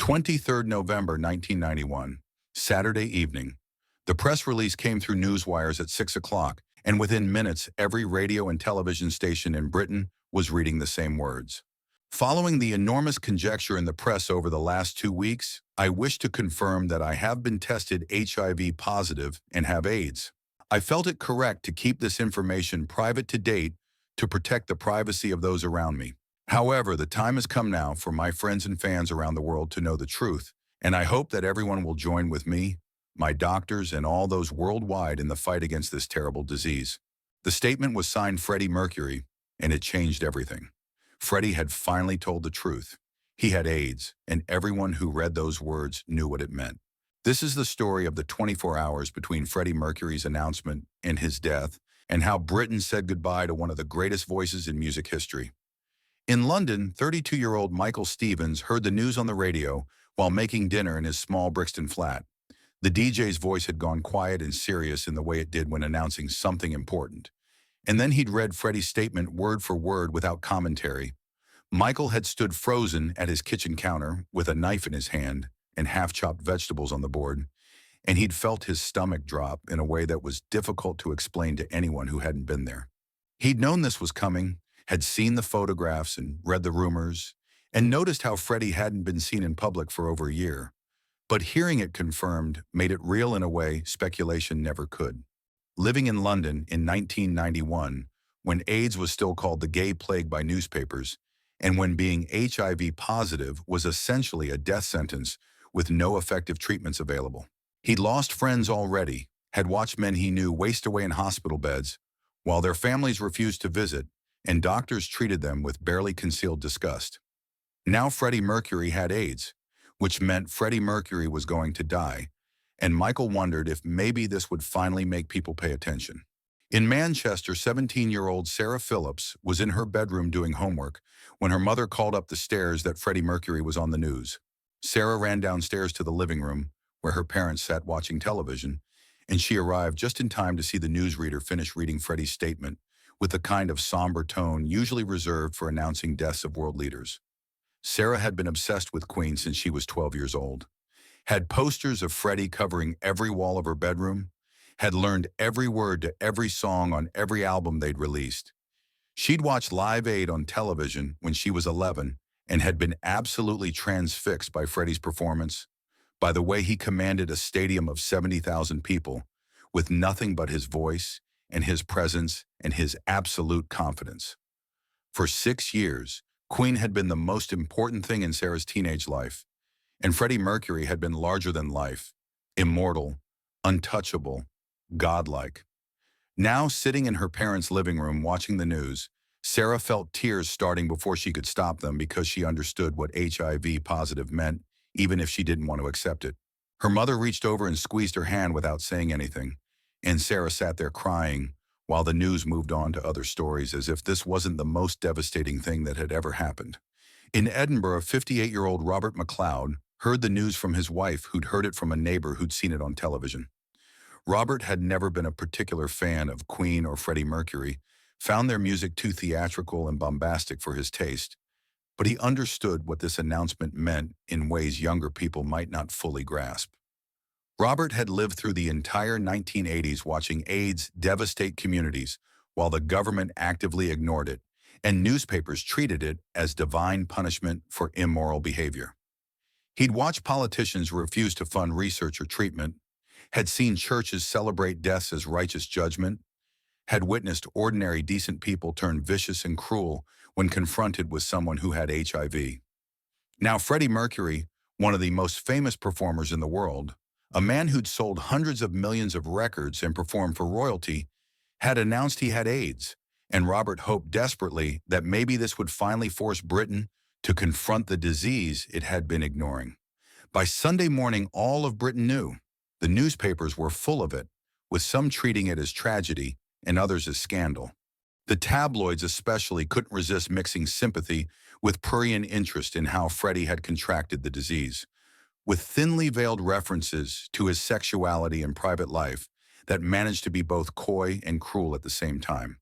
23rd November 1991, Saturday evening. The press release came through newswires at 6 o'clock, and within minutes, every radio and television station in Britain was reading the same words. Following the enormous conjecture in the press over the last 2 weeks, I wish to confirm that I have been tested HIV positive and have AIDS. I felt it correct to keep this information private to date to protect the privacy of those around me. However, the time has come now for my friends and fans around the world to know the truth, and I hope that everyone will join with me, my doctors, and all those worldwide in the fight against this terrible disease. The statement was signed Freddie Mercury, and it changed everything. Freddie had finally told the truth. He had AIDS, and everyone who read those words knew what it meant. This is the story of the 24 hours between Freddie Mercury's announcement and his death, and how Britain said goodbye to one of the greatest voices in music history. In London, 32-year-old Michael Stevens heard the news on the radio while making dinner in his small Brixton flat. The DJ's voice had gone quiet and serious in the way it did when announcing something important. And then he'd read Freddie's statement word for word without commentary. Michael had stood frozen at his kitchen counter with a knife in his hand and half-chopped vegetables on the board, and he'd felt his stomach drop in a way that was difficult to explain to anyone who hadn't been there. He'd known this was coming, had seen the photographs and read the rumors, and noticed how Freddie hadn't been seen in public for over a year. But hearing it confirmed made it real in a way speculation never could. Living in London in 1991, when AIDS was still called the gay plague by newspapers, and when being HIV positive was essentially a death sentence with no effective treatments available. He'd lost friends already, had watched men he knew waste away in hospital beds, while their families refused to visit, and doctors treated them with barely concealed disgust. Now Freddie Mercury had AIDS, which meant Freddie Mercury was going to die, and Michael wondered if maybe this would finally make people pay attention. In Manchester, 17-year-old Sarah Phillips was in her bedroom doing homework when her mother called up the stairs that Freddie Mercury was on the news. Sarah ran downstairs to the living room, where her parents sat watching television, and she arrived just in time to see the newsreader finish reading Freddie's statement with the kind of somber tone usually reserved for announcing deaths of world leaders. Sarah had been obsessed with Queen since she was 12 years old, had posters of Freddie covering every wall of her bedroom, had learned every word to every song on every album they'd released. She'd watched Live Aid on television when she was 11 and had been absolutely transfixed by Freddie's performance, by the way he commanded a stadium of 70,000 people with nothing but his voice and his presence and his absolute confidence. For 6 years, Queen had been the most important thing in Sarah's teenage life, and Freddie Mercury had been larger than life, immortal, untouchable, godlike. Now, sitting in her parents' living room watching the news, Sarah felt tears starting before she could stop them because she understood what HIV positive meant, even if she didn't want to accept it. Her mother reached over and squeezed her hand without saying anything, and Sarah sat there crying while the news moved on to other stories as if this wasn't the most devastating thing that had ever happened. In Edinburgh, 58-year-old Robert MacLeod heard the news from his wife, who'd heard it from a neighbor who'd seen it on television. Robert had never been a particular fan of Queen or Freddie Mercury, found their music too theatrical and bombastic for his taste, but he understood what this announcement meant in ways younger people might not fully grasp. Robert had lived through the entire 1980s watching AIDS devastate communities while the government actively ignored it, and newspapers treated it as divine punishment for immoral behavior. He'd watched politicians refuse to fund research or treatment, had seen churches celebrate deaths as righteous judgment, had witnessed ordinary decent people turn vicious and cruel when confronted with someone who had HIV. Now Freddie Mercury, one of the most famous performers in the world, a man who'd sold hundreds of millions of records and performed for royalty, had announced he had AIDS, and Robert hoped desperately that maybe this would finally force Britain to confront the disease it had been ignoring. By Sunday morning, all of Britain knew. The newspapers were full of it, with some treating it as tragedy and others as scandal. The tabloids especially couldn't resist mixing sympathy with prurient interest in how Freddie had contracted the disease, with thinly veiled references to his sexuality and private life that managed to be both coy and cruel at the same time.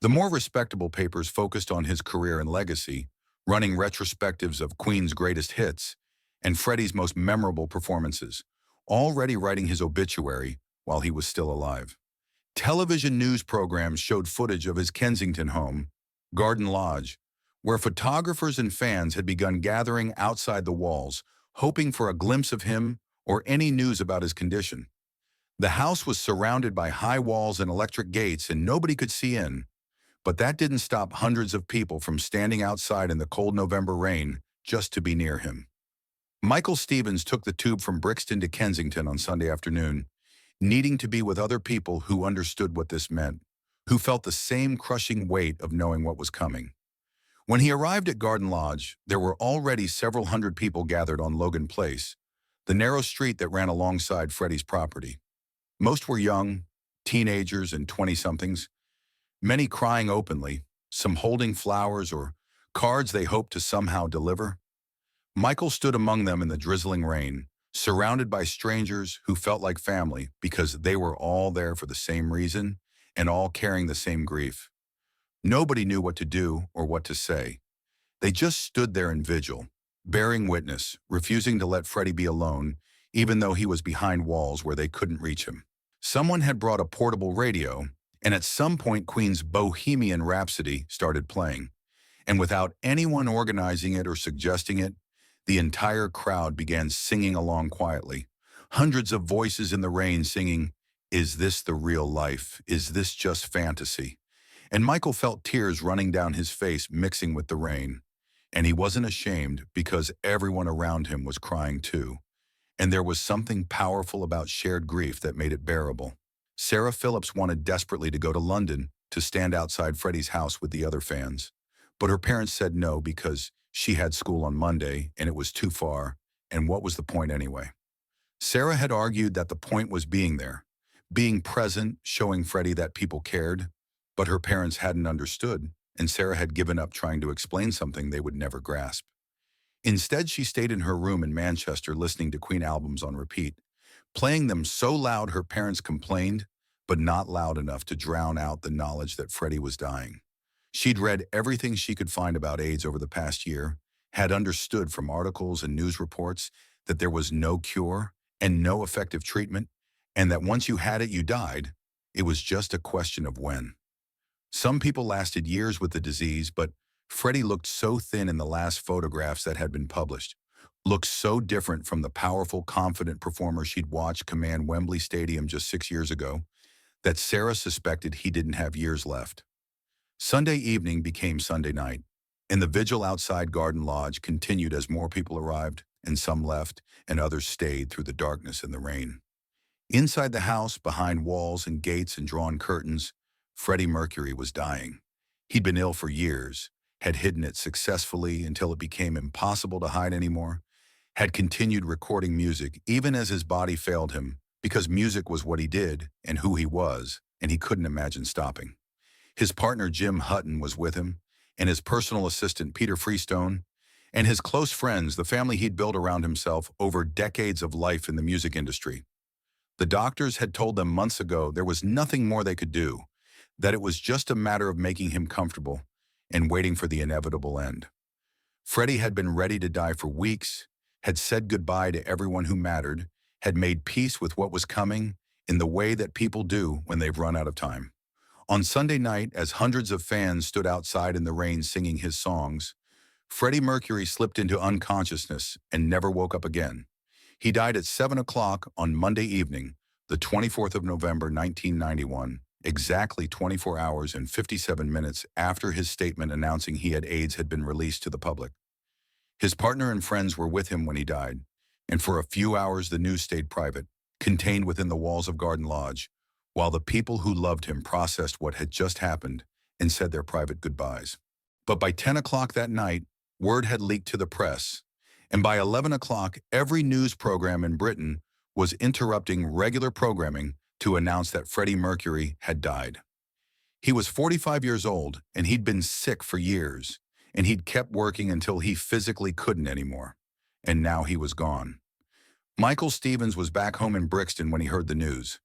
The more respectable papers focused on his career and legacy, running retrospectives of Queen's greatest hits, and Freddie's most memorable performances, already writing his obituary while he was still alive. Television news programs showed footage of his Kensington home, Garden Lodge, where photographers and fans had begun gathering outside the walls, hoping for a glimpse of him or any news about his condition. The house was surrounded by high walls and electric gates, and nobody could see in. But that didn't stop hundreds of people from standing outside in the cold November rain just to be near him. Michael Stevens took the tube from Brixton to Kensington on Sunday afternoon, needing to be with other people who understood what this meant, who felt the same crushing weight of knowing what was coming. When he arrived at Garden Lodge, there were already several hundred people gathered on Logan Place, the narrow street that ran alongside Freddie's property. Most were young, teenagers and 20-somethings, many crying openly, some holding flowers or cards they hoped to somehow deliver. Michael stood among them in the drizzling rain, surrounded by strangers who felt like family because they were all there for the same reason and all carrying the same grief. Nobody knew what to do or what to say. They just stood there in vigil, bearing witness, refusing to let Freddie be alone, even though he was behind walls where they couldn't reach him. Someone had brought a portable radio, and at some point Queen's Bohemian Rhapsody started playing. And without anyone organizing it or suggesting it, the entire crowd began singing along quietly. Hundreds of voices in the rain singing, "Is this the real life? Is this just fantasy?" And Michael felt tears running down his face mixing with the rain. And he wasn't ashamed because everyone around him was crying too. And there was something powerful about shared grief that made it bearable. Sarah Phillips wanted desperately to go to London to stand outside Freddie's house with the other fans. But her parents said no because she had school on Monday and it was too far, and what was the point anyway? Sarah had argued that the point was being there, being present, showing Freddie that people cared, but her parents hadn't understood, and Sarah had given up trying to explain something they would never grasp. Instead, she stayed in her room in Manchester listening to Queen albums on repeat, playing them so loud her parents complained, but not loud enough to drown out the knowledge that Freddie was dying. She'd read everything she could find about AIDS over the past year, had understood from articles and news reports that there was no cure and no effective treatment, and that once you had it, you died. It was just a question of when. Some people lasted years with the disease, but Freddie looked so thin in the last photographs that had been published, looked so different from the powerful, confident performer she'd watched command Wembley Stadium just 6 years ago, that Sarah suspected he didn't have years left. Sunday evening became Sunday night, and the vigil outside Garden Lodge continued as more people arrived, and some left, and others stayed through the darkness and the rain. Inside the house, behind walls and gates and drawn curtains, Freddie Mercury was dying. He'd been ill for years, had hidden it successfully until it became impossible to hide anymore, had continued recording music even as his body failed him, because music was what he did and who he was, and he couldn't imagine stopping. His partner Jim Hutton was with him, and his personal assistant Peter Freestone, and his close friends, the family he'd built around himself over decades of life in the music industry. The doctors had told them months ago there was nothing more they could do, that it was just a matter of making him comfortable and waiting for the inevitable end. Freddie had been ready to die for weeks, had said goodbye to everyone who mattered, had made peace with what was coming in the way that people do when they've run out of time. On Sunday night, as hundreds of fans stood outside in the rain singing his songs, Freddie Mercury slipped into unconsciousness and never woke up again. He died at 7 o'clock on Monday evening, the 24th of November, 1991, exactly 24 hours and 57 minutes after his statement announcing he had AIDS had been released to the public. His partner and friends were with him when he died, and for a few hours the news stayed private, contained within the walls of Garden Lodge, while the people who loved him processed what had just happened and said their private goodbyes. But by 10 o'clock that night, word had leaked to the press, and by 11 o'clock, every news program in Britain was interrupting regular programming to announce that Freddie Mercury had died. He was 45 years old, and he'd been sick for years, and he'd kept working until he physically couldn't anymore, and now he was gone. Michael Stevens was back home in Brixton when he heard the news.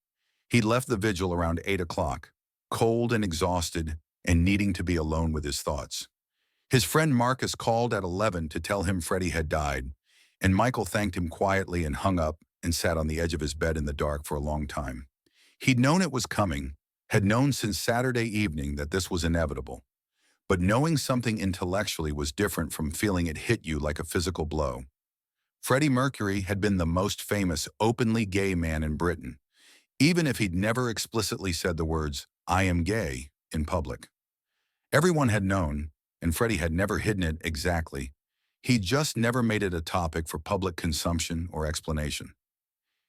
He'd left the vigil around 8 o'clock, cold and exhausted and needing to be alone with his thoughts. His friend Marcus called at 11 to tell him Freddie had died, And Michael thanked him quietly and hung up and sat on the edge of his bed in the dark for a long time. He'd known it was coming, had known since Saturday evening that this was inevitable. But knowing something intellectually was different from feeling it hit you like a physical blow. Freddie Mercury had been the most famous openly gay man in Britain, even if he'd never explicitly said the words, "I am gay," in public. Everyone had known, and Freddie had never hidden it exactly. He just never made it a topic for public consumption or explanation.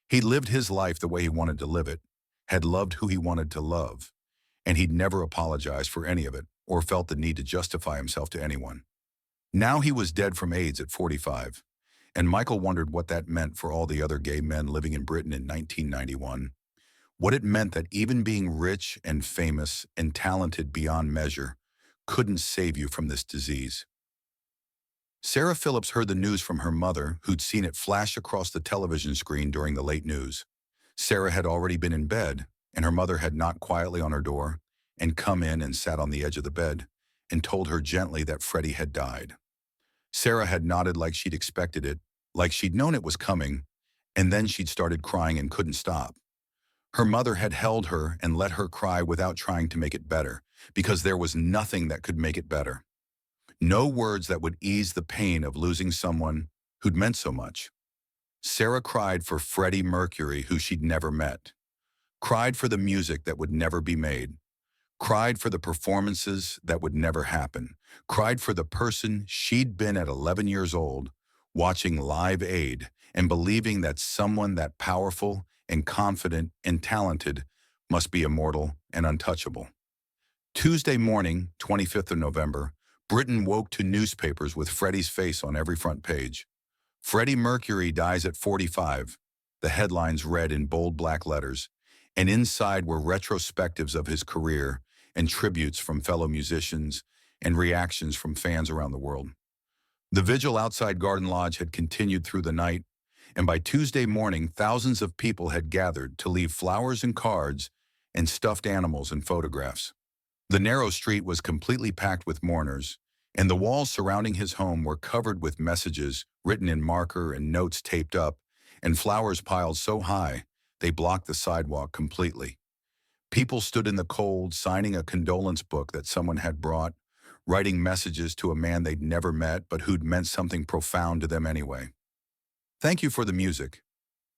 He lived his life the way he wanted to live it, had loved who he wanted to love, and he'd never apologized for any of it or felt the need to justify himself to anyone. Now he was dead from AIDS at 45, and Michael wondered what that meant for all the other gay men living in Britain in 1991. What it meant that even being rich and famous and talented beyond measure couldn't save you from this disease. Sarah Phillips heard the news from her mother, who'd seen it flash across the television screen during the late news. Sarah had already been in bed, and her mother had knocked quietly on her door and come in and sat on the edge of the bed and told her gently that Freddie had died. Sarah had nodded like she'd expected it, like she'd known it was coming, and then she'd started crying and couldn't stop. Her mother had held her and let her cry without trying to make it better, because there was nothing that could make it better. No words that would ease the pain of losing someone who'd meant so much. Sarah cried for Freddie Mercury, who she'd never met. Cried for the music that would never be made. Cried for the performances that would never happen. Cried for the person she'd been at 11 years old, watching Live Aid and believing that someone that powerful and confident and talented must be immortal and untouchable. Tuesday morning, 25th of November, Britain woke to newspapers with Freddie's face on every front page. Freddie Mercury dies at 45, the headlines read in bold black letters, and inside were retrospectives of his career and tributes from fellow musicians and reactions from fans around the world. The vigil outside Garden Lodge had continued through the night, and by Tuesday morning, thousands of people had gathered to leave flowers and cards and stuffed animals and photographs. The narrow street was completely packed with mourners, and the walls surrounding his home were covered with messages written in marker and notes taped up, and flowers piled so high they blocked the sidewalk completely. People stood in the cold, signing a condolence book that someone had brought, writing messages to a man they'd never met but who'd meant something profound to them anyway. "Thank you for the music.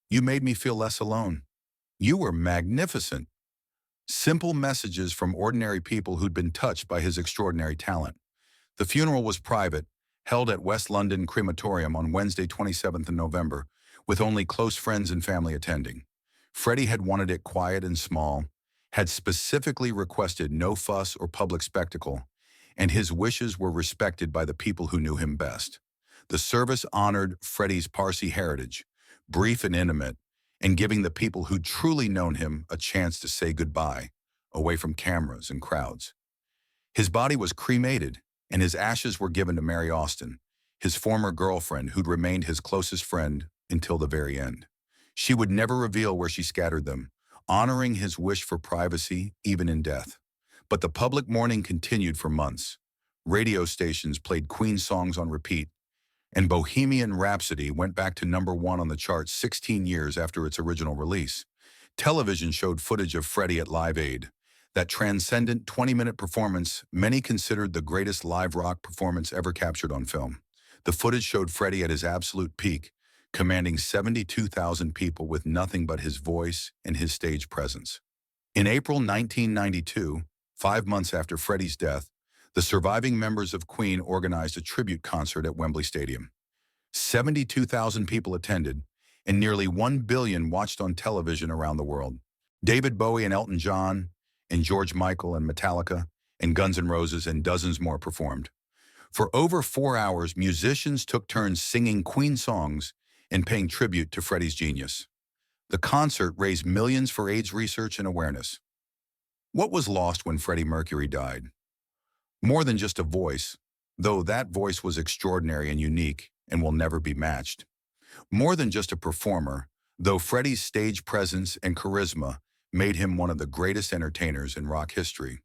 You made me feel less alone. You were magnificent." Simple messages from ordinary people who'd been touched by his extraordinary talent. The funeral was private, held at West London Crematorium on Wednesday, 27th of November, with only close friends and family attending. Freddie had wanted it quiet and small, had specifically requested no fuss or public spectacle, and his wishes were respected by the people who knew him best. The service honored Freddie's Parsi heritage, brief and intimate, and giving the people who'd truly known him a chance to say goodbye, away from cameras and crowds. His body was cremated, and his ashes were given to Mary Austin, his former girlfriend who'd remained his closest friend until the very end. She would never reveal where she scattered them, honoring his wish for privacy even in death. But the public mourning continued for months. Radio stations played Queen songs on repeat, and Bohemian Rhapsody went back to #1 on the charts 16 years after its original release. Television showed footage of Freddie at Live Aid, that transcendent 20-minute performance many considered the greatest live rock performance ever captured on film. The footage showed Freddie at his absolute peak, commanding 72,000 people with nothing but his voice and his stage presence. In April 1992, 5 months after Freddie's death, the surviving members of Queen organized a tribute concert at Wembley Stadium. 72,000 people attended, and nearly 1 billion watched on television around the world. David Bowie and Elton John, and George Michael and Metallica, and Guns N' Roses and dozens more performed. For over 4 hours, musicians took turns singing Queen songs and paying tribute to Freddie's genius. The concert raised millions for AIDS research and awareness. What was lost when Freddie Mercury died? More than just a voice, though that voice was extraordinary and unique and will never be matched. More than just a performer, though Freddie's stage presence and charisma made him one of the greatest entertainers in rock history.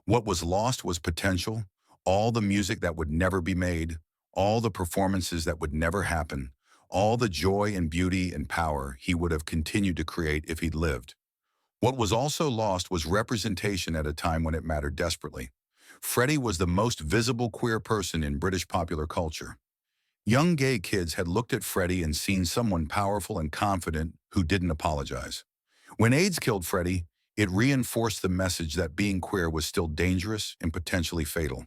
What was lost was potential, all the music that would never be made, all the performances that would never happen, all the joy and beauty and power he would have continued to create if he'd lived. What was also lost was representation at a time when it mattered desperately. Freddie was the most visible queer person in British popular culture. Young gay kids had looked at Freddie and seen someone powerful and confident who didn't apologize. When AIDS killed Freddie, it reinforced the message that being queer was still dangerous and potentially fatal.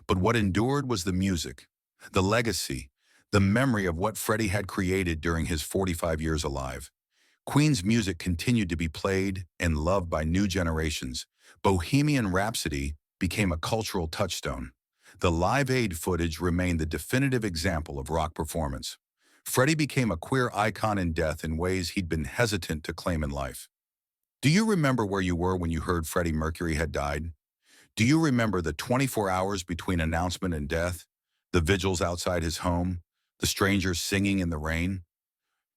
But what endured was the music, the legacy, the memory of what Freddie had created during his 45 years alive. Queen's music continued to be played and loved by new generations. Bohemian Rhapsody became a cultural touchstone. The Live Aid footage remained the definitive example of rock performance. Freddie became a queer icon in death in ways he'd been hesitant to claim in life. Do you remember where you were when you heard Freddie Mercury had died? Do you remember the 24 hours between announcement and death, the vigils outside his home, the strangers singing in the rain?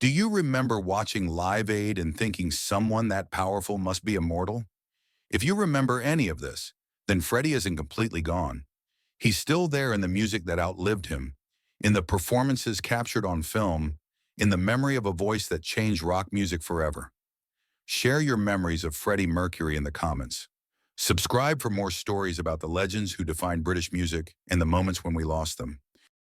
Do you remember watching Live Aid and thinking someone that powerful must be immortal? If you remember any of this, then Freddie isn't completely gone. He's still there in the music that outlived him, in the performances captured on film, in the memory of a voice that changed rock music forever. Share your memories of Freddie Mercury in the comments. Subscribe for more stories about the legends who defined British music and the moments when we lost them.